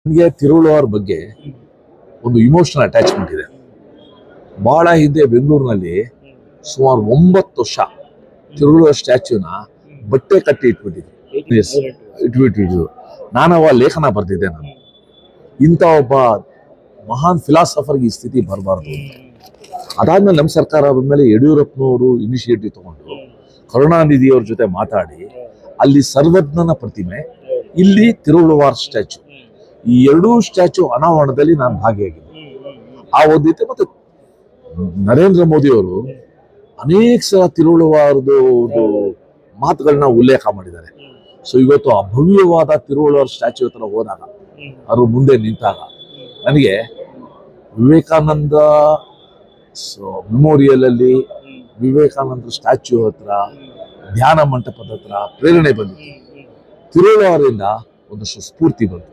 ನನಗೆ ತಿರುವಳುವಾರ್ ಬಗ್ಗೆ ಒಂದು ಇಮೋಷನಲ್ ಅಟ್ಯಾಚ್ಮೆಂಟ್ ಇದೆ. ಬಹಳ ಹಿಂದೆ ಬೆಂಗಳೂರಿನಲ್ಲಿ ಸುಮಾರು 9 ವರ್ಷ ತಿರುವಳುವಾರ್ ಸ್ಟ್ಯಾಚ್ಯೂನ ಬಟ್ಟೆ ಕಟ್ಟಿ ಇಟ್ಬಿಟ್ಟಿದ್ರು. ನಾನು ಅವ ಲೇಖನ ಬರ್ತಿದ್ದೆ. ನಾನು ಇಂಥ ಒಬ್ಬ ಮಹಾನ್ ಫಿಲಾಸಫರ್ಗೆ ಈ ಸ್ಥಿತಿ ಬರಬಾರ್ದು ಅಂತ. ಅದಾದ್ಮೇಲೆ ನಮ್ಮ ಸರ್ಕಾರ ಬಂದ್ಮೇಲೆ ಯಡಿಯೂರಪ್ಪನವರು ಇನಿಷಿಯೇಟಿವ್ ತಗೊಂಡು ಕರುಣಾನಿಧಿಯವ್ರ ಜೊತೆ ಮಾತಾಡಿ ಅಲ್ಲಿ ಸರ್ವಜ್ಞನ ಪ್ರತಿಮೆ, ಇಲ್ಲಿ ತಿರುವಳುವಾರ್ ಸ್ಟ್ಯಾಚ್ಯೂ, ಈ ಎರಡೂ ಸ್ಟ್ಯಾಚ್ಯೂ ಅನಾವರಣದಲ್ಲಿ ನಾನು ಭಾಗಿಯಾಗಿದ್ದೆ. ಆ ಒಂದಿತ್ತು. ಮತ್ತೆ ನರೇಂದ್ರ ಮೋದಿ ಅವರು ಅನೇಕ ಸಲ ತಿರುವಳುವಾರದು ಮಾತುಗಳನ್ನ ಉಲ್ಲೇಖ ಮಾಡಿದ್ದಾರೆ. ಸೊ ಇವತ್ತು ಆ ಭವ್ಯವಾದ ತಿರುವಳುವಾರ್ ಸ್ಟ್ಯಾಚ್ಯೂ ಹತ್ರ ಹೋದಾಗ, ಅವರು ಮುಂದೆ ನಿಂತಾಗ ನನಗೆ ವಿವೇಕಾನಂದ ಮೆಮೋರಿಯಲ್ ಅಲ್ಲಿ ವಿವೇಕಾನಂದ ಸ್ಟ್ಯಾಚ್ಯೂ ಹತ್ರ, ಧ್ಯಾನ ಮಂಟಪದ ಹತ್ರ ಪ್ರೇರಣೆ ಬಂದಿತ್ತು. ತಿರುವಳುವಾರಿಂದ ಒಂದಷ್ಟು ಸ್ಫೂರ್ತಿ ಬಂತು.